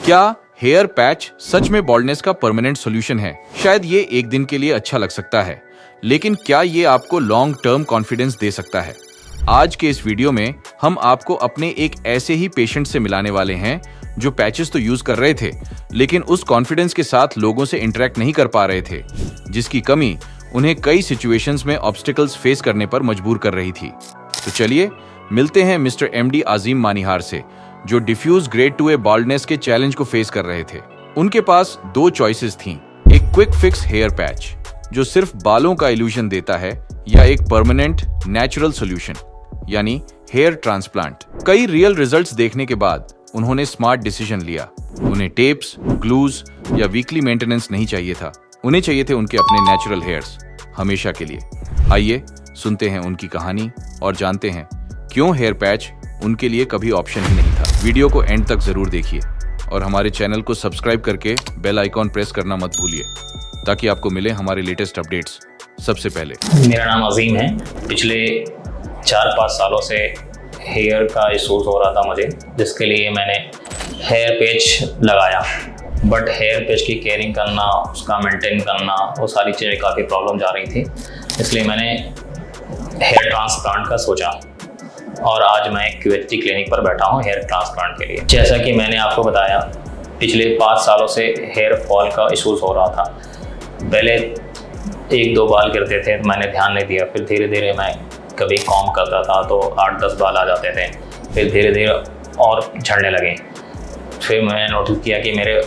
क्या hair patch सच में baldness का परमानेंट सॉल्यूशन है? शायद ये एक दिन के लिए अच्छा लग सकता है, लेकिन क्या ये आपको लॉन्ग टर्म कॉन्फिडेंस दे सकता है? आज के इस वीडियो में हम आपको अपने एक ऐसे ही पेशेंट से मिलाने वाले हैं जो पैचेस तो यूज कर रहे थे, लेकिन उस कॉन्फिडेंस के साथ लोगों से इंटरेक्ट नहीं कर पा रहे थे, जिसकी कमी उन्हें कई सिचुएशंस में ऑब्स्टिकल्स फेस करने पर मजबूर कर रही थी। तो चलिए मिलते हैं मिस्टर एमडी आजिम मानिहार से, जो डिफ्यूज ग्रेड 2A बाल्डनेस के चैलेंज को फेस कर रहे थे। उनके पास दो चॉइसेस थीं, एक क्विक फिक्स हेयर पैच जो सिर्फ बालों का इल्यूजन देता है, या एक परमानेंट नेचुरल सॉल्यूशन यानी हेयर ट्रांसप्लांट। कई रियल रिजल्ट्स देखने के बाद उन्होंने स्मार्ट डिसीजन लिया। उन्हें टेप्स, ग्लूज या वीकली मेंटेनेंस नहीं चाहिए था, उन्हें चाहिए थे उनके अपने नेचुरल हेयर्स हमेशा के लिए। आइए सुनते हैं उनकी कहानी और जानते हैं क्यों हेयर पैच उनके लिए कभी ऑप्शन ही नहीं था। वीडियो को एंड तक जरूर देखिए और हमारे चैनल को सब्सक्राइब करके बेल आइकॉन प्रेस करना मत भूलिए, ताकि आपको मिले हमारे लेटेस्ट अपडेट्स सबसे पहले। मेरा नाम अजीम है। पिछले 4-5 सालों से हेयर का इशूज़ हो रहा था मुझे, जिसके लिए मैंने हेयर पैच लगाया। बट हेयर पैच की केयरिंग करना, उसका मेंटेन करना, वो सारी चीज़ें काफ़ी प्रॉब्लम जा रही थी, इसलिए मैंने हेयर ट्रांसप्लांट का सोचा और आज मैं एक QHT क्लिनिक पर बैठा हूँ हेयर ट्रांसप्लांट के लिए। जैसा कि मैंने आपको बताया, पिछले 5 सालों से हेयर फॉल का इशूज़ हो रहा था। पहले 1-2 बाल गिरते थे, मैंने ध्यान नहीं दिया। फिर धीरे धीरे मैं कभी कॉम्ब करता था तो 8-10 बाल आ जाते थे, फिर धीरे धीरे और झड़ने लगे। फिर मैंने नोटिस किया कि मेरे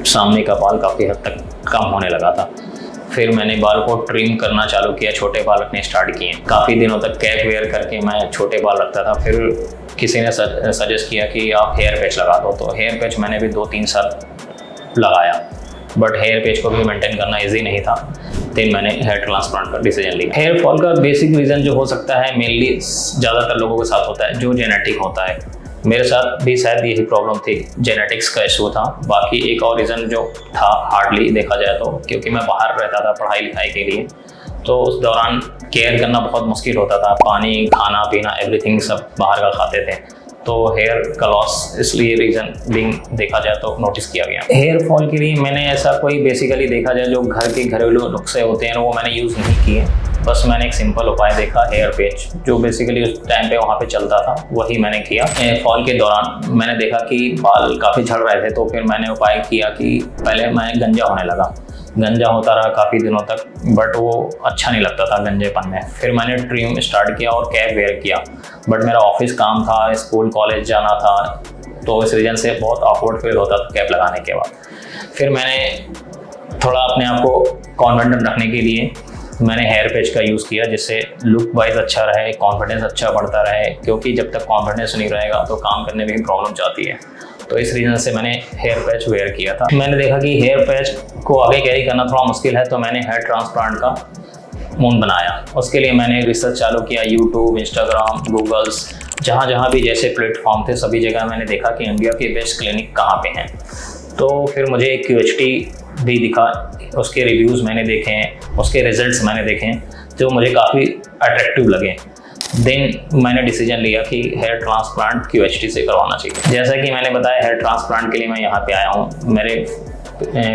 सामने का बाल काफ़ी हद तक कम होने लगा था। फिर मैंने बाल को ट्रिम करना चालू किया, छोटे बाल रखने स्टार्ट किए। काफ़ी दिनों तक कैप वेयर करके मैं छोटे बाल रखता था। फिर किसी ने सजेस्ट किया कि आप हेयर पैच लगा दो, तो हेयर पैच मैंने भी 2-3 साल लगाया, बट हेयर पैच को भी मेंटेन करना इजी नहीं था। फिर मैंने हेयर ट्रांसप्लांट का डिसीजन लिया। हेयर फॉल का बेसिक रीज़न जो हो सकता है, मेनली ज़्यादातर लोगों के साथ होता है, जो जेनेटिक होता है। मेरे साथ भी शायद यही प्रॉब्लम थी, जेनेटिक्स का इशू था। बाकी एक और रीज़न जो था, हार्डली देखा जाए तो, क्योंकि मैं बाहर रहता था पढ़ाई लिखाई के लिए, तो उस दौरान केयर करना बहुत मुश्किल होता था। पानी, खाना पीना, एवरीथिंग सब बाहर का खाते थे, तो हेयर का लॉस इसलिए रीज़न बिंग देखा जाए तो नोटिस किया गया। हेयर फॉल के लिए मैंने ऐसा कोई बेसिकली देखा जाए जो घर के घरेलू नुस्खे होते हैं वो मैंने यूज़ नहीं किए। बस मैंने एक सिंपल उपाय देखा, हेयर पैच, जो बेसिकली उस टाइम पे वहाँ पे चलता था, वही मैंने किया। फॉल के दौरान मैंने देखा कि बाल काफ़ी झड़ रहे थे, तो फिर मैंने उपाय किया कि पहले मैं गंजा होने लगा। गंजा होता रहा काफ़ी दिनों तक, बट वो अच्छा नहीं लगता था गंजेपन में। फिर मैंने ट्रिम स्टार्ट किया और कैप वेयर किया, बट मेरा ऑफिस काम था, स्कूल कॉलेज जाना था, तो इस रीज़न से बहुत ऑकवर्ड फील होता था कैप लगाने के बाद। फिर मैंने थोड़ा अपने आप को कॉन्फिडेंट रखने के लिए मैंने हेयर पैच का यूज़ किया, जिससे लुक वाइज अच्छा रहे, कॉन्फिडेंस अच्छा बढ़ता रहे, क्योंकि जब तक कॉन्फिडेंस नहीं रहेगा तो काम करने में भी प्रॉब्लम आती है। तो इस रीज़न से मैंने हेयर पैच वेयर किया था। मैंने देखा कि हेयर पैच को आगे कैरी करना थोड़ा मुश्किल है, तो मैंने हेयर ट्रांसप्लांट का मून बनाया। उसके लिए मैंने रिसर्च चालू किया, यूट्यूब, इंस्टाग्राम, गूगल्स, जहाँ भी जैसे प्लेटफॉर्म थे, सभी जगह मैंने देखा कि इंडिया के बेस्ट क्लिनिक कहाँ पे हैं। तो फिर मुझे एक QHT भी दिखा, उसके रिव्यूज़ मैंने देखे हैं, उसके रिजल्ट्स मैंने देखे हैं, जो मुझे काफ़ी अट्रैक्टिव लगे। देन मैंने डिसीजन लिया कि हेयर ट्रांसप्लांट QHT से करवाना चाहिए। जैसा कि मैंने बताया, हेयर ट्रांसप्लांट के लिए मैं यहाँ पे आया हूँ। मेरे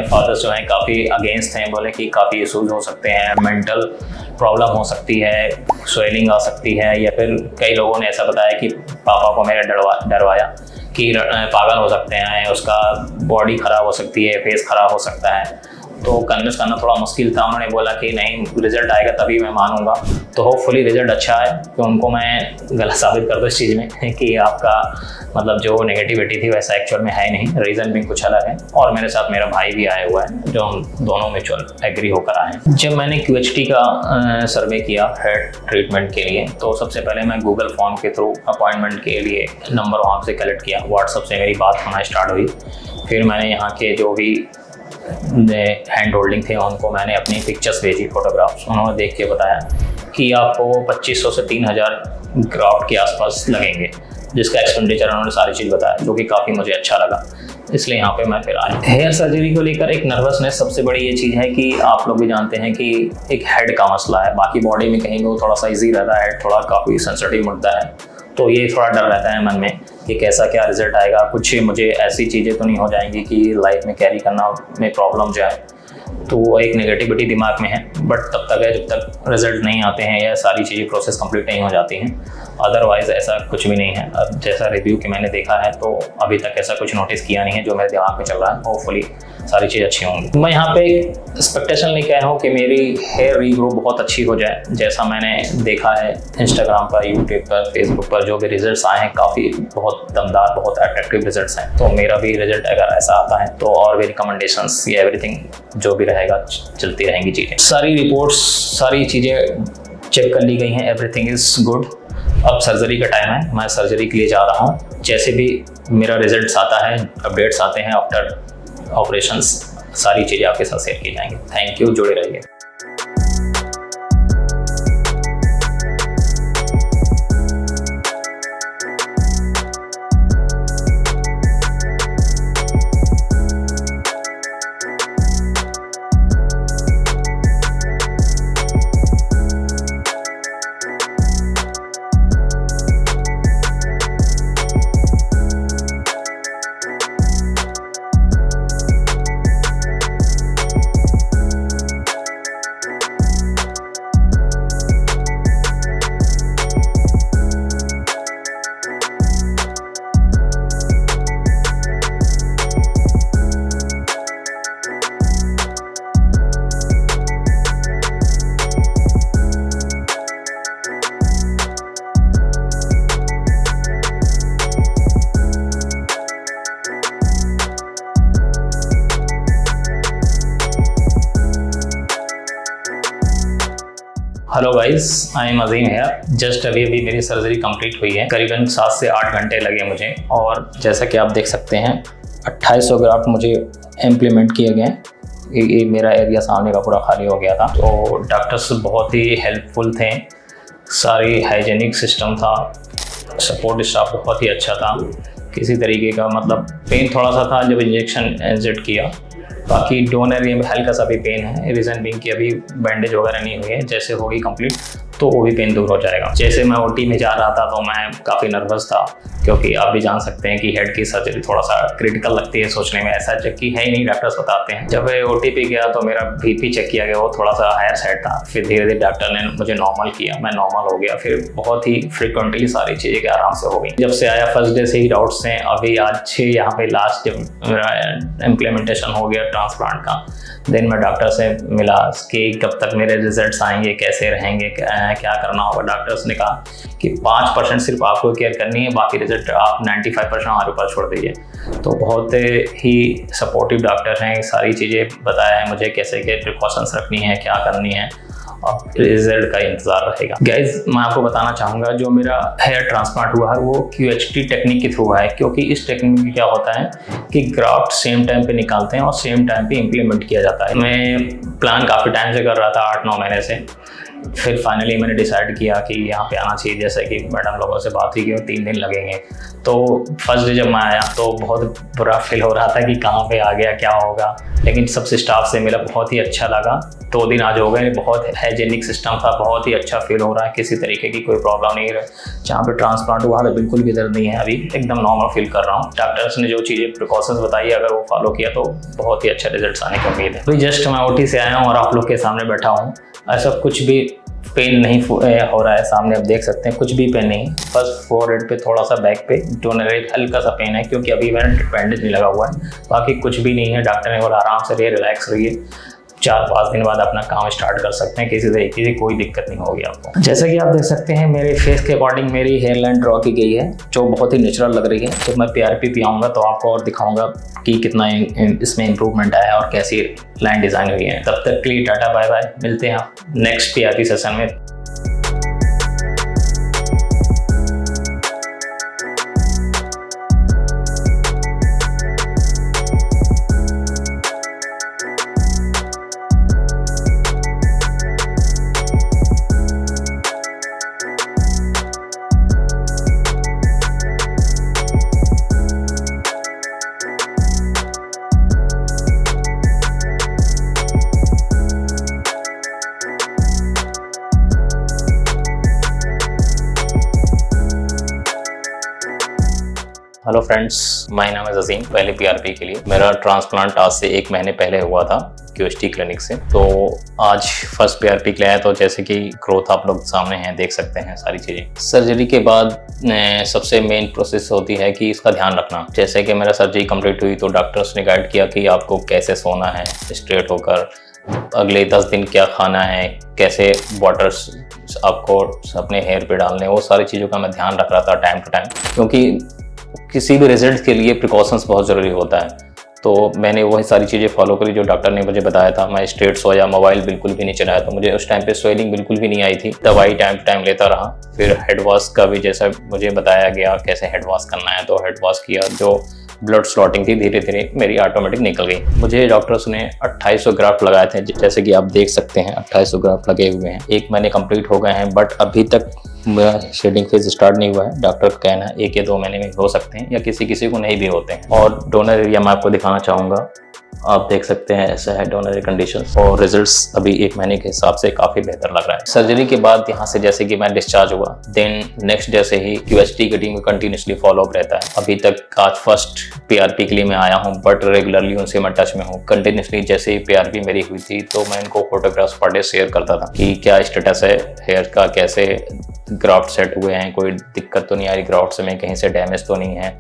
फादर्स जो हैं काफ़ी अगेंस्ट हैं, बोले कि काफ़ी इशूज़ हो सकते हैं, मेंटल प्रॉब्लम हो सकती है, स्वेलिंग आ सकती है, या फिर कई लोगों ने ऐसा बताया कि पापा को मेरे डरवाया कि पागल हो सकते हैं, उसका बॉडी ख़राब हो सकती है, फेस ख़राब हो सकता है। तो कन्विंस करना थोड़ा मुश्किल था। उन्होंने बोला कि नहीं, रिजल्ट आएगा तभी मैं मानूंगा। तो होपफुली रिजल्ट अच्छा है, तो उनको मैं गलत साबित कर दूँ इस चीज़ में कि आपका मतलब जो नेगेटिविटी थी वैसा एक्चुअल में है नहीं, रीज़न भी कुछ अलग है। और मेरे साथ मेरा भाई भी आया हुआ है, जो हम दोनों म्यूचुअल एग्री होकर आए हैं। जब मैंने QHT का सर्वे किया हेयर ट्रीटमेंट के लिए, तो सबसे पहले मैं गूगल फॉर्म के थ्रू अपॉइंटमेंट के लिए नंबर वहाँ से कलेक्ट किया। व्हाट्सएप से मेरी बात होना स्टार्ट हुई। फिर मैंने यहाँ के जो भी हैंड होल्डिंग थे उनको मैंने अपनी पिक्चर्स भेजी, फोटोग्राफ्स। उन्होंने देख के बताया कि आपको 2500 से 3000 ग्राफ्ट के आसपास लगेंगे, जिसका एक्सपेंडिचर उन्होंने सारी चीज़ बताया, जो कि काफ़ी मुझे अच्छा लगा, इसलिए यहाँ पे मैं फिर आया। हेयर सर्जरी को लेकर एक नर्वसनेस सबसे बड़ी ये चीज़ है कि आप लोग भी जानते हैं कि एक हेड का मसला है। बाकी बॉडी में कहीं वो थोड़ा सा ईजी रहता है, हेड थोड़ा काफ़ी सेंसिटिव मुद्दा है, तो ये थोड़ा डर रहता है मन में कि कैसा क्या रिजल्ट आएगा, कुछ मुझे ऐसी चीज़ें तो नहीं हो जाएंगी कि लाइफ में कैरी करना में प्रॉब्लम जाए। तो वो एक नेगेटिविटी दिमाग में है, बट तब तक है जब तक रिजल्ट नहीं आते हैं या सारी चीज़ें प्रोसेस कंप्लीट नहीं हो जाती हैं। अदरवाइज़ ऐसा कुछ भी नहीं है। अब जैसा रिव्यू कि मैंने देखा है तो अभी तक ऐसा कुछ नोटिस किया नहीं है जो मेरे दिमाग में चल रहा है। होपफुली सारी चीज़ अच्छी होंगी। मैं यहाँ पे एक्सपेक्टेशन नहीं कह रहा हूँ कि मेरी हेयर रीग्रो बहुत अच्छी हो जाए। जैसा मैंने देखा है इंस्टाग्राम पर, यूट्यूब पर, फेसबुक पर जो भी रिजल्ट्स आए हैं काफ़ी बहुत दमदार, बहुत अट्रैक्टिव रिजल्ट्स हैं। तो मेरा भी रिजल्ट अगर ऐसा आता है तो और भी रिकमेंडेशंस या एवरीथिंग जो भी रहेगा चलती रहेंगी चीज़ें। सारी रिपोर्ट्स, सारी चीज़ें चेक कर ली गई हैं, एवरीथिंग इज़ गुड। अब सर्जरी का टाइम है, मैं सर्जरी के लिए जा रहा हूँ। जैसे भी मेरा रिजल्ट्स आता है, अपडेट्स आते हैं आफ्टर ऑपरेशंस, सारी चीज़ें आपके साथ शेयर की जाएंगी। थैंक यू, जुड़े रहिए। Hello guys, I am Azeem here. Just अभी मेरी सर्जरी कंप्लीट हुई है। करीबन 7 से 8 घंटे लगे मुझे, और जैसा कि आप देख सकते हैं 2800 ग्राफ्ट मुझे इम्प्लीमेंट किए गए। ये मेरा एरिया सामने का पूरा खाली हो गया था। तो डॉक्टर्स बहुत ही हेल्पफुल थे, सारी हाइजेनिक सिस्टम था, सपोर्ट स्टाफ बहुत ही अच्छा था। किसी तरीके का मतलब पेन थोड़ा सा था जब इंजेक्शन इंजेक्ट किया, बाकी डोनर एरिया में हल्का सा भी पेन है। रीज़न बीइंग कि अभी बैंडेज वगैरह नहीं हुई है, जैसे होगी कंप्लीट तो वो भी पेन दूर हो जाएगा। जैसे मैं ओटी में जा रहा था तो मैं काफ़ी नर्वस था, क्योंकि आप भी जान सकते हैं कि हेड की सर्जरी थोड़ा सा क्रिटिकल लगती है सोचने में। ऐसा चेक की है ही नहीं, डॉक्टर्स बताते हैं। जब ओटी पे गया तो मेरा बीपी चेक किया गया, वो थोड़ा सा हायर साइड था। फिर धीरे धीरे डॉक्टर ने मुझे नॉर्मल किया, मैं नॉर्मल हो गया। फिर बहुत ही फ्रिक्वेंटली सारी चीज़ें के आराम से हो गई। जब से आया फर्स्ट डे से ही डाउट्स हैं। अभी आज यहाँ पे लास्ट जब मेरा इम्प्लीमेंटेशन हो गया ट्रांसप्लांट का, देन मैं डॉक्टर से मिला कि कब तक मेरे रिजल्ट्स आएंगे, कैसे रहेंगे, क्या करना होगा। डॉक्टर्स ने कहा कि 5% सिर्फ आपको केयर करनी है, बाकी रिजल्ट आप 95% हमारे ऊपर छोड़ दीजिए। तो बहुत ही सपोर्टिव डॉक्टर हैं, सारी चीज़ें बताया है मुझे कैसे क्या प्रिकॉशंस रखनी है, क्या करनी है, और रिजल्ट का इंतज़ार रहेगा। गाइज, मैं आपको बताना चाहूँगा जो मेरा हेयर ट्रांसप्लांट हुआ है वो QHT टेक्निक के थ्रू हुआ है, क्योंकि इस टेक्निक में क्या होता है कि ग्राफ्ट सेम टाइम पे निकालते हैं और सेम टाइम पे इम्प्लीमेंट किया जाता है। मैं प्लान काफ़ी टाइम से कर रहा था, 8-9 महीने से। फिर फाइनली मैंने डिसाइड किया कि यहाँ पे आना चाहिए। जैसे कि मैडम लोगों से बात हुई कि 3 दिन लगेंगे। तो फर्स्ट डे जब मैं आया तो बहुत बुरा फील हो रहा था कि कहाँ पे आ गया, क्या होगा, लेकिन सबसे स्टाफ से मिला, बहुत ही अच्छा लगा। 2 दिन आज हो गए, बहुत हाइजेनिक सिस्टम था, बहुत ही अच्छा फील हो रहा है, किसी तरीके की कोई प्रॉब्लम नहीं है। जहाँ पे ट्रांसप्लांट हुआ था बिल्कुल भी दर्द नहीं है, अभी एकदम नॉर्मल फील कर रहा हूँ। डॉक्टर्स ने जो चीज़ें प्रिकॉशंस बताई, अगर वो फॉलो किया तो बहुत ही अच्छे रिजल्ट आने की उम्मीद है। अभी जस्ट मैं ओटी से आया हूँ और आप लोग के सामने बैठा हूँ। ऐसा कुछ भी पेन नहीं हो रहा है, सामने आप देख सकते हैं, कुछ भी पेन नहीं। बस फोरहेड पे थोड़ा सा, बैक पे डोनर हल्का सा पेन है, क्योंकि अभी मैंने बैंडेज नहीं लगा हुआ है। बाकी कुछ भी नहीं है। डॉक्टर ने बोला आराम से रहिए, रिलैक्स रहिए, 4-5 दिन बाद अपना काम स्टार्ट कर सकते हैं, किसी तरीके की कोई दिक्कत नहीं होगी आपको। जैसे कि आप देख सकते हैं मेरे फेस के अकॉर्डिंग मेरी हेयर लाइन ड्रॉ की गई है, जो बहुत ही नेचुरल लग रही है। जब मैं PRP पे आऊँगा तो आपको और दिखाऊंगा कि कितना इसमें इम्प्रूवमेंट आया है और कैसी लाइन डिज़ाइन हुई है। तब तक के लिए टाटा बाय बाय, मिलते हैं नेक्स्ट PRP सेशन में। फ्रेंड्स, माय नाम है अजीम। पहले पीआरपी के लिए मेरा ट्रांसप्लांट आज से 1 महीने पहले हुआ था क्यूएसटी क्लिनिक से। तो आज फर्स्ट पीआरपी के लिए आया, तो जैसे कि ग्रोथ आप लोग सामने हैं, देख सकते हैं सारी चीज़ें। सर्जरी के बाद सबसे मेन प्रोसेस होती है कि इसका ध्यान रखना। जैसे कि मेरा सर्जरी कंप्लीट हुई तो डॉक्टर्स ने गाइड किया कि आपको कैसे सोना है स्ट्रेट होकर, अगले 10 दिन क्या खाना है, कैसे वाटर्स आपको अपने हेयर पे डालने हैं, वो सारी चीज़ों का मैं ध्यान रख रहा था टाइम टू टाइम, क्योंकि किसी भी रिजल्ट के लिए प्रिकॉशंस बहुत ज़रूरी होता है। तो मैंने वही सारी चीज़ें फॉलो करी जो डॉक्टर ने मुझे बताया था। मैं स्ट्रेट सोया, मोबाइल बिल्कुल भी नहीं चलाया, तो मुझे उस टाइम पे स्वेलिंग बिल्कुल भी नहीं आई थी। दवाई टाइम टू टाइम लेता रहा। फिर हेड वॉश का भी जैसा मुझे बताया गया कैसे हेड वॉश करना है, तो हेड वॉश किया। जो ब्लड स्लॉटिंग थी धीरे धीरे मेरी ऑटोमेटिक निकल गई। मुझे डॉक्टर्स ने 2800 ग्राफ्ट लगाए थे, जैसे कि आप देख सकते हैं 2800 ग्राफ्ट लगे हुए हैं। 1 महीने कंप्लीट हो गए हैं, बट अभी तक शेडिंग फेज स्टार्ट नहीं हुआ है। डॉक्टर का कहना है 1 या 2 महीने में हो सकते हैं, या किसी किसी को नहीं भी होते हैं। और डोनर एरिया मैं आपको दिखाना चाहूँगा। आप देख सकते हैं ऐसा है डोनर कंडीशंस, और रिजल्ट्स अभी 1 महीने के हिसाब से काफ़ी बेहतर लग रहा है। सर्जरी के बाद यहाँ से जैसे कि मैं डिस्चार्ज हुआ, देन नेक्स्ट डे से ही क्यूएसटी की टीम में कंटिन्यूसली फॉलोअप रहता है। अभी तक आज फर्स्ट पीआरपी के लिए मैं आया हूँ, बट रेगुलरली उनसे मैं टच में हूँ। कंटिन्यूसली जैसे ही पीआरपी मेरी हुई थी तो मैं इनको फोटोग्राफ्स पर डे शेयर करता था कि क्या स्टेटस है हेयर का, कैसे ग्राफ्ट सेट हुए हैं, कोई दिक्कत तो नहीं आ रही ग्राफ्ट में, कहीं से डैमेज तो नहीं है।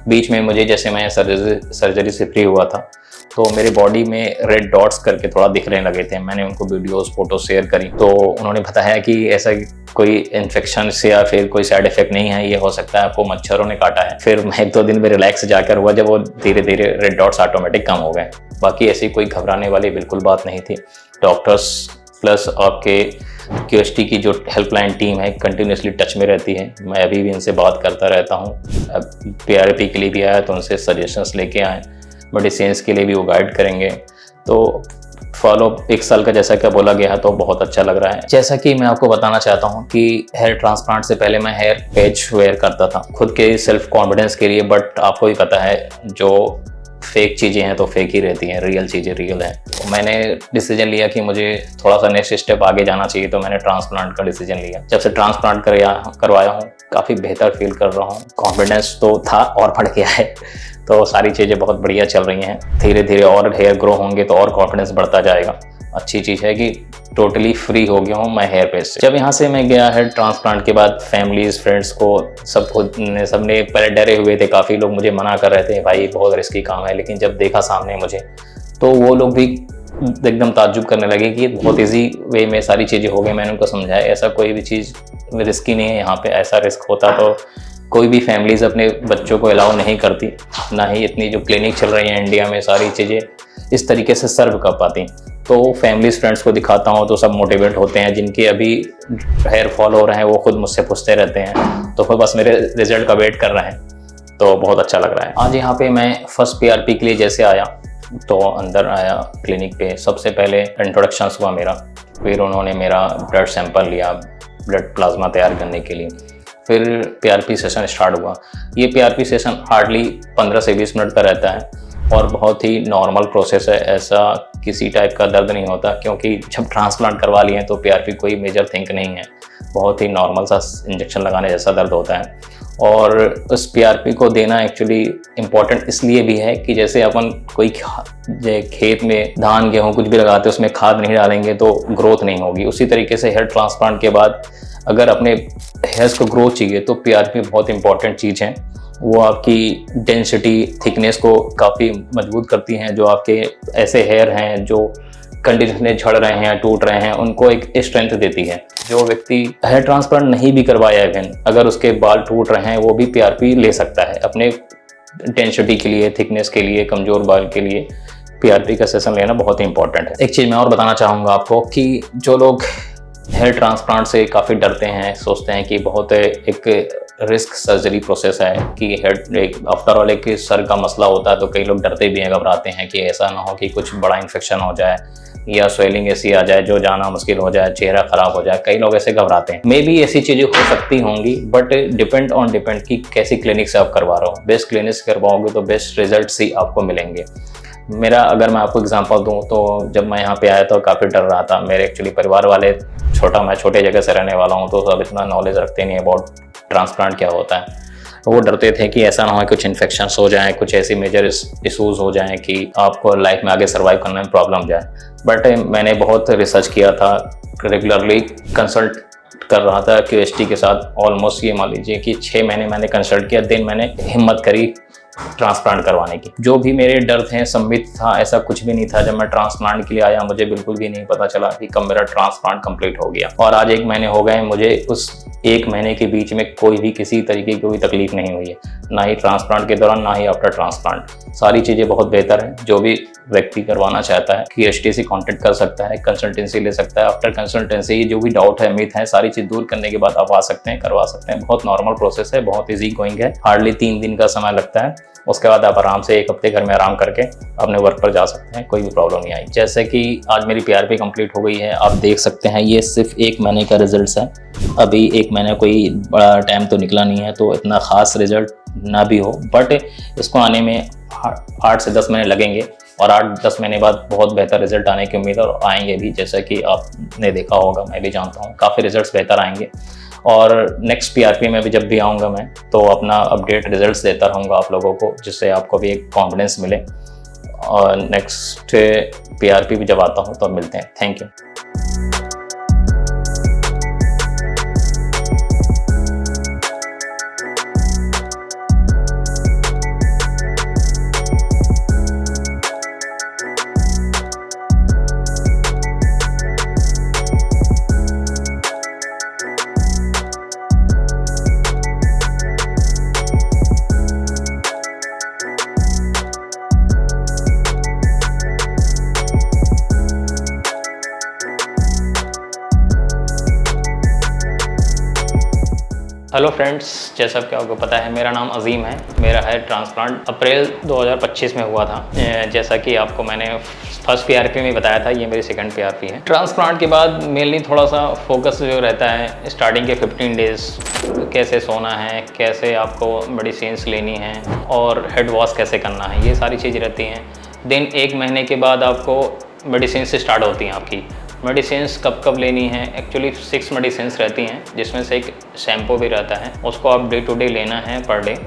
बीच में मुझे जैसे मैं सर्जरी से फ्री हुआ था तो मेरे बॉडी में रेड डॉट्स करके थोड़ा दिखने लगे थे। मैंने उनको वीडियोस फोटो शेयर करी, तो उन्होंने बताया कि ऐसा कोई इन्फेक्शन से या फिर कोई साइड इफेक्ट नहीं है, ये हो सकता है आपको मच्छरों ने काटा है। फिर मैं 1-2 दिन में रिलैक्स जाकर हुआ, जब वो धीरे धीरे रेड डॉट्स ऑटोमेटिक कम हो गए। बाकी ऐसी कोई घबराने वाली बिल्कुल बात नहीं थी। डॉक्टर्स प्लस आपके क्यूएसटी की जो हेल्पलाइन टीम है कंटिन्यूसली टच में रहती है। मैं अभी भी इनसे बात करता रहता हूँ। अब पीआरपी के लिए भी आया तो उनसे सजेशंस लेके आए, मेडिसिन्स के लिए भी वो गाइड करेंगे। तो फॉलो 1 साल का जैसा क्या बोला गया है, तो बहुत अच्छा लग रहा है। जैसा कि मैं आपको बताना चाहता हूँ कि हेयर ट्रांसप्लांट से पहले मैं हेयर पैच वेयर करता था खुद के सेल्फ कॉन्फिडेंस के लिए, बट आपको भी पता है जो फेक चीज़ें हैं तो फेक ही रहती हैं, रियल चीज़ें रियल हैं। तो मैंने डिसीजन लिया कि मुझे थोड़ा सा नेक्स्ट स्टेप आगे जाना चाहिए, तो मैंने ट्रांसप्लांट का डिसीजन लिया। जब से ट्रांसप्लांट करवाया हूँ काफ़ी बेहतर फील कर रहा हूँ। कॉन्फिडेंस तो था और बढ़ गया है, तो सारी चीज़ें बहुत बढ़िया चल रही हैं। धीरे धीरे और हेयर ग्रो होंगे तो और कॉन्फिडेंस बढ़ता जाएगा। अच्छी चीज़ है कि टोटली फ्री हो गया हूँ मैं हेयर पेज से। जब यहाँ से मैं गया हेयर ट्रांसप्लांट के बाद फैमिलीज फ्रेंड्स को सबने पहले डरे हुए थे, काफ़ी लोग मुझे मना कर रहे थे भाई बहुत रिस्की काम है, लेकिन जब देखा सामने मुझे तो वो लोग भी एकदम ताज्जुब करने लगे कि बहुत ईजी वे में सारी चीज़ें हो गई। मैंने उनको समझाया ऐसा कोई भी चीज़ रिस्की नहीं है, यहाँ पे ऐसा रिस्क होता तो कोई भी फैमिलीज अपने बच्चों को अलाउ नहीं करती, ना ही इतनी जो क्लिनिक चल रही है इंडिया में सारी चीज़ें इस तरीके से सर्व कर पाती। तो फैमिलीज फ्रेंड्स को दिखाता हूँ तो सब मोटिवेट होते हैं। जिनके अभी हेयर फॉल हो रहे हैं वो खुद मुझसे पूछते रहते हैं, तो फिर बस मेरे रिजल्ट का वेट कर रहे हैं, तो बहुत अच्छा लग रहा है। आज यहाँ पे मैं फर्स्ट पीआरपी के लिए जैसे आया तो अंदर आया क्लिनिक पे, सबसे पहले इंट्रोडक्शन हुआ मेरा, फिर उन्होंने मेरा ब्लड सैंपल लिया ब्लड प्लाज्मा तैयार करने के लिए, फिर पीआरपी सेशन स्टार्ट हुआ। ये पीआरपी सेशन हार्डली 15 से 20 मिनट का रहता है और बहुत ही नॉर्मल प्रोसेस है। ऐसा किसी टाइप का दर्द नहीं होता, क्योंकि जब ट्रांसप्लांट करवा लिए हैं तो पीआरपी कोई मेजर थिंग नहीं है, बहुत ही नॉर्मल सा इंजेक्शन लगाने जैसा दर्द होता है। और उस पीआरपी को देना एक्चुअली इम्पॉर्टेंट इसलिए भी है कि जैसे अपन कोई खेत में धान गेहूँ कुछ भी लगाते हैं उसमें खाद नहीं डालेंगे तो ग्रोथ नहीं होगी, उसी तरीके से हेयर ट्रांसप्लांट के बाद अगर अपने हेयर्स को ग्रोथ चाहिए तो पीआरपी बहुत इंपॉर्टेंट चीज़ है। वो आपकी डेंसिटी थिकनेस को काफ़ी मजबूत करती हैं। जो आपके ऐसे हेयर हैं जो कंटिन्यूसली झड़ रहे हैं टूट रहे हैं उनको एक स्ट्रेंथ देती है। जो व्यक्ति हेयर ट्रांसप्लांट नहीं भी करवाया इवन अगर उसके बाल टूट रहे हैं वो भी पीआरपी ले सकता है अपने डेंसिटी के लिए, थिकनेस के लिए, कमज़ोर बाल के लिए पीआरपी का सेशन लेना बहुत ही इंपॉर्टेंट है। एक चीज़ मैं और बताना चाहूँगा आपको कि जो लोग हेयर ट्रांसप्लांट से काफ़ी डरते हैं, सोचते हैं कि बहुत एक रिस्क सर्जरी प्रोसेस है कि हेड आफ्टर ऑल एक सर का मसला होता है, तो कई लोग डरते भी हैं, घबराते हैं कि ऐसा ना हो कि कुछ बड़ा इन्फेक्शन हो जाए या स्वेलिंग ऐसी आ जाए जो जाना मुश्किल हो जाए, चेहरा खराब हो जाए। कई लोग ऐसे घबराते हैं। मे भी ऐसी चीज़ें हो सकती होंगी, बट डिपेंड कि कैसी क्लिनिक से आप करवा रहे हो। बेस्ट क्लिनिक से करवाओगे तो बेस्ट रिजल्ट ही आपको मिलेंगे। मेरा अगर मैं आपको एग्जांपल दूं तो जब मैं यहाँ पे आया तो काफ़ी डर रहा था। मेरे एक्चुअली परिवार वाले मैं छोटे जगह से रहने वाला हूँ तो सब इतना नॉलेज रखते नहीं अबाउट ट्रांसप्लांट क्या होता है। वो डरते थे कि ऐसा ना हो कुछ इन्फेक्शंस हो जाएं, कुछ ऐसी मेजर इशूज़ हो जाएं कि आपको लाइफ में आगे सर्वाइव करने में प्रॉब्लम जाए। बट मैंने बहुत रिसर्च किया था, रेगुलरली कंसल्ट कर रहा था QST के साथ। ऑलमोस्ट ये मान लीजिए कि 6 महीने मैंने कंसल्ट किया, देन मैंने हिम्मत करी ट्रांसप्लांट करवाने की। जो भी मेरे डर थे सम्मित था, ऐसा कुछ भी नहीं था। जब मैं ट्रांसप्लांट के लिए आया मुझे बिल्कुल भी नहीं पता चला कि कब मेरा ट्रांसप्लांट कंप्लीट हो गया। और आज 1 महीने हो गए, मुझे उस 1 महीने के बीच में कोई भी किसी तरीके की कोई तकलीफ नहीं हुई है, ना ही ट्रांसप्लांट के दौरान ना ही आफ्टर ट्रांसप्लांट। सारी चीज़ें बहुत बेहतर हैं। जो भी व्यक्ति करवाना चाहता है QST से कॉन्टेक्ट कर सकता है, कंसल्टेंसी ले सकता है। आफ्टर कंसल्टेंसी जो भी डाउट है, मिथ है, सारी चीज़ दूर करने के बाद आप आ सकते हैं, करवा सकते हैं। बहुत नॉर्मल प्रोसेस है, बहुत ईजी गोइंग है, हार्डली 3 दिन का समय लगता है। उसके बाद आप आराम से 1 हफ्ते घर में आराम करके अपने वर्क पर जा सकते हैं, कोई भी प्रॉब्लम नहीं आई। जैसे कि आज मेरी PRP कंप्लीट हो गई है, आप देख सकते हैं ये सिर्फ 1 महीने का रिजल्ट है। अभी 1 महीना कोई बड़ा टाइम तो निकला नहीं है, तो इतना खास रिजल्ट ना भी हो, बट इसको आने में 8 से 10 महीने लगेंगे और 8-10 महीने बाद बहुत बेहतर रिजल्ट आने की उम्मीद है और आएंगे भी। जैसा कि आपने देखा होगा, मैं भी जानता हूँ, काफ़ी रिजल्ट्स बेहतर आएंगे। और नेक्स्ट PRP में भी जब भी आऊँगा मैं, तो अपना अपडेट रिजल्ट्स देता रहूँगा आप लोगों को, जिससे आपको भी एक कॉन्फिडेंस मिले। और नेक्स्ट PRP भी जब आता हूँ तो मिलते हैं। Thank you. हेलो फ्रेंड्स, जैसा कि आपको पता है मेरा नाम अजीम है। मेरा है ट्रांसप्लांट अप्रैल 2025 में हुआ था। जैसा कि आपको मैंने फर्स्ट PRP में बताया था, ये मेरी सेकंड PRP है। ट्रांसप्लांट के बाद मेनली थोड़ा सा फोकस जो रहता है स्टार्टिंग के 15 डेज़, कैसे सोना है, कैसे आपको मेडिसिन्स लेनी है और हेड वॉश कैसे करना है, ये सारी चीज़ रहती हैं। देन 1 महीने के बाद आपको मेडिसिन से स्टार्ट होती हैं। आपकी मेडिसिन्स कब कब लेनी है, एक्चुअली 6 मेडिसिन्स रहती हैं, जिसमें से एक शैम्पू भी रहता है, उसको आप डे टू डे लेना है पर डे।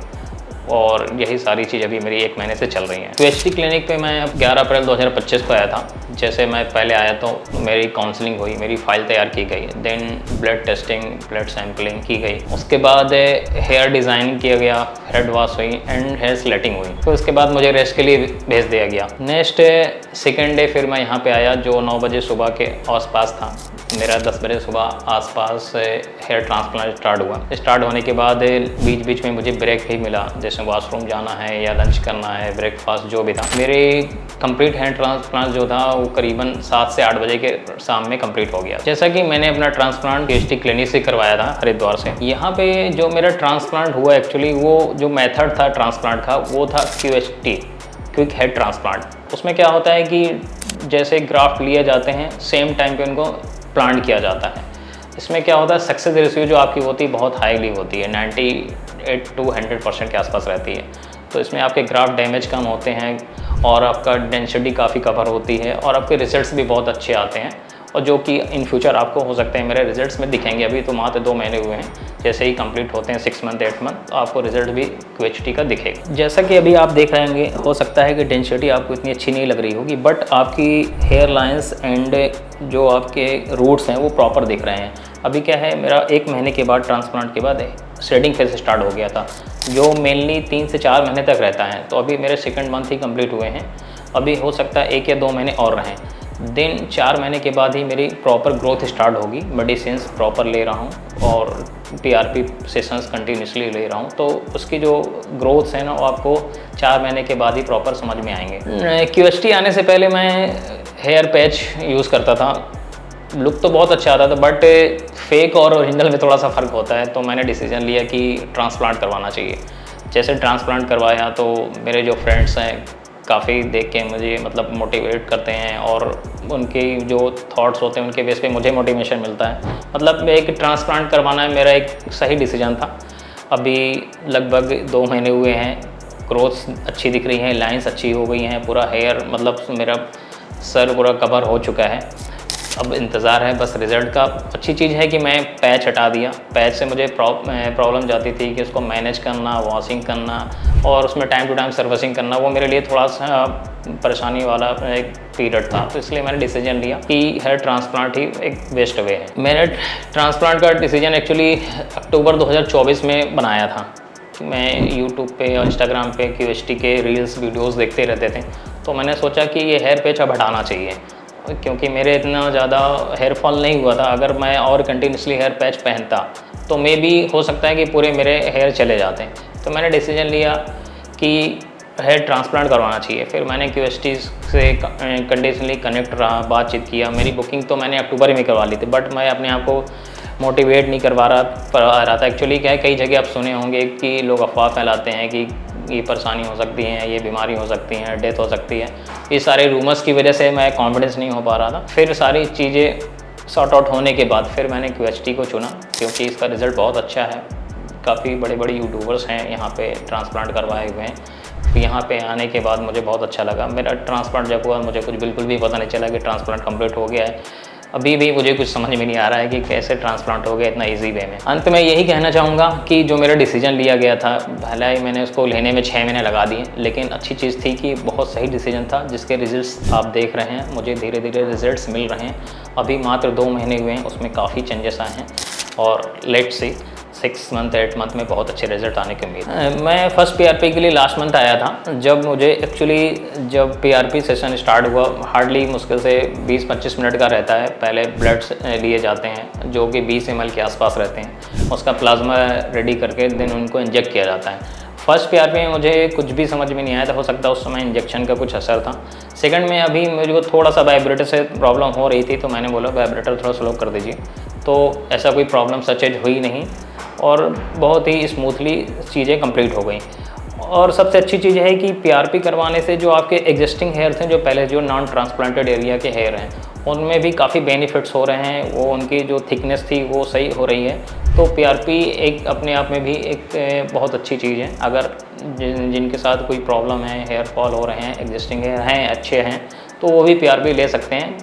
और यही सारी चीज़ अभी मेरी 1 महीने से चल रही हैं। QST क्लिनिक पे मैं 11 अप्रैल 2025 को आया था। जैसे मैं पहले आया तो मेरी काउंसलिंग हुई, मेरी फ़ाइल तैयार की गई, then blood testing, blood sampling की गई। उसके बाद हेयर डिज़ाइनिंग किया गया, हेड वॉश हुई एंड हेयर स्लेटिंग हुई। तो उसके बाद मुझे रेस्ट के लिए भेज दिया गया। नेक्स्ट सेकेंड डे फिर मैं यहाँ पर आया, जो 9 बजे सुबह के आसपास था। मेरा 10 बजे सुबह आसपास हेयर ट्रांसप्लांट स्टार्ट हुआ। स्टार्ट होने के बाद बीच बीच में मुझे ब्रेक भी मिला, जैसे वॉशरूम जाना है या लंच करना है, ब्रेकफास्ट जो भी था। मेरे कंप्लीट हेयर ट्रांसप्लांट जो था वो करीबन 7 से 8 बजे के शाम में कंप्लीट हो गया। जैसा कि मैंने अपना ट्रांसप्लांट QST क्लिनिक से करवाया था, हरिद्वार से। यहाँ पे जो मेरा ट्रांसप्लांट हुआ, एक्चुअली वो जो मेथड था ट्रांसप्लांट का, वो था QST, क्विक हेड ट्रांसप्लांट। उसमें क्या होता है कि जैसे ग्राफ्ट लिए जाते हैं, सेम टाइम पे उनको प्लांट किया जाता है। इसमें क्या होता है, सक्सेस रेशियो जो आपकी होती है बहुत हाईली होती है, 98 to 100% के आसपास रहती है। तो इसमें आपके ग्राफ्ट डैमेज कम होते हैं और आपका डेंसिटी काफ़ी कवर होती है और आपके रिजल्ट्स भी बहुत अच्छे आते हैं, और जो कि इन फ्यूचर आपको हो सकते हैं मेरे रिजल्ट्स में दिखेंगे। अभी तो मात्र 2 महीने हुए हैं, जैसे ही कंप्लीट होते हैं 6 मंथ 8 मंथ, तो आपको रिजल्ट भी QHT का दिखेगा। जैसा कि अभी आप देख रहे होंगे, हो सकता है कि डेंसिटी आपको इतनी अच्छी नहीं लग रही होगी, बट आपकी हेयर लाइन्स एंड जो आपके रूट्स हैं वो प्रॉपर दिख रहे हैं। अभी क्या है, मेरा 1 महीने के बाद ट्रांसप्लांट के बाद शेडिंग फेज स्टार्ट हो गया था, जो मेनली 3 से 4 महीने तक रहता है। तो अभी मेरे सेकंड मंथ ही कंप्लीट हुए हैं, अभी हो सकता है 1 या 2 महीने और रहें। देन 4 महीने के बाद ही मेरी प्रॉपर ग्रोथ स्टार्ट होगी। मेडिसिन्स प्रॉपर ले रहा हूँ और PRP सेशंस कंटिन्यूसली ले रहा हूँ, तो उसकी जो ग्रोथ्स है ना, वो आपको 4 महीने के बाद ही प्रॉपर समझ में आएंगे। QST आने से पहले मैं हेयर पैच यूज़ करता था, लुक तो बहुत अच्छा आता था, बट फेक और ओरिजिनल में थोड़ा सा फ़र्क होता है। तो मैंने डिसीजन लिया कि ट्रांसप्लांट करवाना चाहिए। जैसे ट्रांसप्लांट करवाया तो मेरे जो फ्रेंड्स हैं काफ़ी देख के मुझे मतलब मोटिवेट करते हैं, और उनके जो थॉट्स होते हैं उनके बेस पे मुझे मोटिवेशन मिलता है। मतलब एक ट्रांसप्लांट करवाना मेरा एक सही डिसीजन था। अभी लगभग 2 महीने हुए हैं, ग्रोथ अच्छी दिख रही है, लाइंस अच्छी हो गई हैं, पूरा हेयर मतलब मेरा सर पूरा कवर हो चुका है। अब इंतज़ार है बस रिज़ल्ट का। अच्छी चीज़ है कि मैं पैच हटा दिया। पैच से मुझे प्रॉब्लम जाती थी कि उसको मैनेज करना, वॉशिंग करना और उसमें टाइम टू टाइम सर्विसिंग करना, वो मेरे लिए थोड़ा सा परेशानी वाला एक पीरियड था। तो इसलिए मैंने डिसीजन लिया कि हेयर ट्रांसप्लांट ही एक बेस्ट वे है। मैंने ट्रांसप्लांट का डिसीजन एक्चुअली अक्टूबर 2024 में बनाया था। मैं यूट्यूब पे और इंस्टाग्राम पे QHT के रील्स वीडियोस देखते रहते थे, तो मैंने सोचा कि ये हेयर पैच अब हटाना चाहिए, क्योंकि मेरे इतना ज़्यादा हेयर फॉल नहीं हुआ था। अगर मैं और कंटिन्यूसली हेयर पैच पहनता तो मे भी हो सकता है कि पूरे मेरे हेयर चले जाते। तो मैंने डिसीजन लिया कि हेयर ट्रांसप्लांट करवाना चाहिए। फिर मैंने QHT से कंटिन्यूसली कनेक्ट रहा, बातचीत किया। मेरी बुकिंग तो मैंने अक्टूबर में करवा ली थी, बट मैं अपने आप को मोटिवेट नहीं करवा रहा था। एक्चुअली क्या है, कई जगह आप सुने होंगे कि लोग अफवाह फैलाते हैं कि ये परेशानी हो सकती है, ये बीमारी हो सकती है, डेथ हो सकती है। ये सारे रूमर्स की वजह से मैं कॉन्फिडेंस नहीं हो पा रहा था। फिर सारी चीज़ें सॉर्ट आउट होने के बाद फिर मैंने QHT को चुना, क्योंकि इसका रिज़ल्ट बहुत अच्छा है। काफ़ी बड़े बड़े यूट्यूबर्स हैं यहाँ पे ट्रांसप्लांट करवाए हुए हैं। तो यहाँ पे आने के बाद मुझे बहुत अच्छा लगा। मेरा ट्रांसप्लांट जब हुआ मुझे कुछ बिल्कुल भी पता नहीं चला कि ट्रांसप्लांट कंप्लीट हो गया है। अभी भी मुझे कुछ समझ में नहीं आ रहा है कि कैसे ट्रांसप्लांट हो गया इतना इजी वे में। अंत में यही कहना चाहूँगा कि जो मेरा डिसीजन लिया गया था, भले ही मैंने उसको लेने में 6 महीने लगा दिए, लेकिन अच्छी चीज़ थी कि बहुत सही डिसीजन था, जिसके रिजल्ट्स आप देख रहे हैं। मुझे धीरे धीरे रिजल्ट्स मिल रहे हैं। अभी मात्र 2 महीने हुए हैं, उसमें काफ़ी चेंजेस आए हैं और लेट्स सी 6 मंथ 8 मंथ में बहुत अच्छे रिजल्ट आने की उम्मीद है। मैं फर्स्ट PRP के लिए लास्ट मंथ आया था। जब मुझे एक्चुअली जब PRP सेशन स्टार्ट हुआ, हार्डली मुश्किल से 20-25 मिनट का रहता है। पहले ब्लड्स लिए जाते हैं जो कि 20 ml के आसपास रहते हैं। उसका प्लाज्मा रेडी करके देन उनको इंजेक्ट किया जाता है। फर्स्ट PRP में मुझे कुछ भी समझ में नहीं आया था, हो सकता है उस समय इंजेक्शन का कुछ असर था। सेकंड में अभी मेरे को थोड़ा सा वाइब्रेटर से प्रॉब्लम हो रही थी, तो मैंने बोला वाइब्रेटर थोड़ा स्लो कर दीजिए। तो ऐसा कोई प्रॉब्लम सचेज हुई नहीं और बहुत ही स्मूथली चीज़ें कंप्लीट हो गई। और सबसे अच्छी चीज़ है कि PRP करवाने से जो आपके एग्जिस्टिंग हेयर थे, जो पहले जो नॉन ट्रांसप्लांटेड एरिया के हेयर हैं, उनमें भी काफ़ी बेनिफिट्स हो रहे हैं। वो उनकी जो थिकनेस थी वो सही हो रही है। तो PRP एक अपने आप में भी एक बहुत अच्छी चीज़ है। अगर जिनके साथ कोई प्रॉब्लम है, हेयर फॉल हो रहे हैं, एग्जिस्टिंग हेयर हैं, अच्छे हैं, तो वो भी PRP ले सकते हैं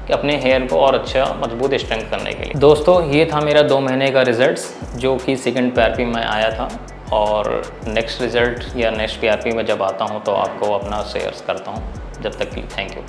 कि अपने हेयर को और अच्छा मजबूत स्ट्रेंथ करने के लिए। दोस्तों, ये था मेरा 2 महीने का रिजल्ट्स, जो कि सेकंड PRP में आया था। और नेक्स्ट रिज़ल्ट या नेक्स्ट PRP में जब आता हूँ तो आपको अपना शेयर्स करता हूँ। जब तक के लिए थैंक यू।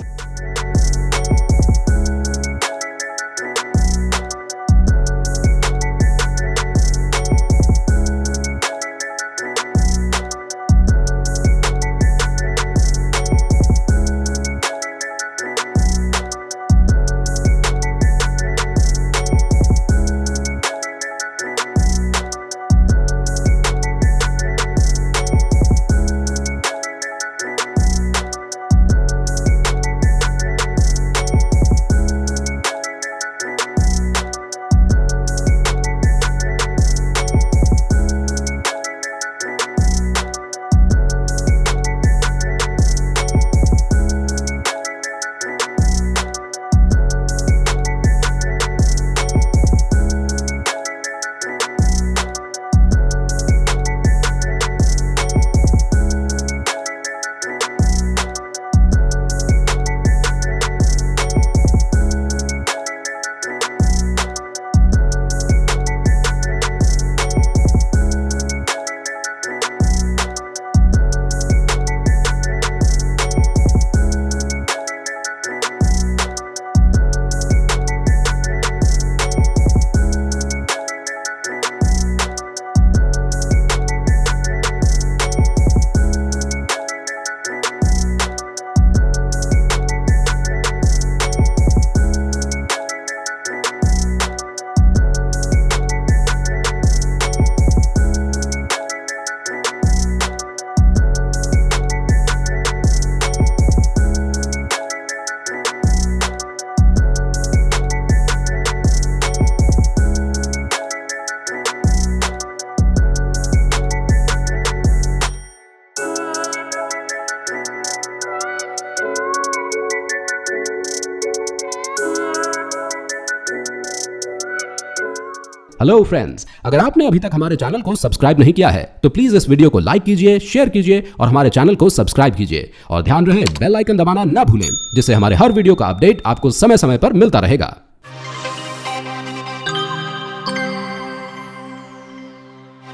हेलो फ्रेंड्स, अगर आपने अभी तक हमारे चैनल को सब्सक्राइब नहीं किया है तो प्लीज इस वीडियो को लाइक कीजिए, शेयर कीजिए और हमारे चैनल को सब्सक्राइब कीजिए और ध्यान रहे बेल आइकन दबाना ना भूलें, जिससे हमारे हर वीडियो का अपडेट आपको समय समय पर मिलता रहेगा।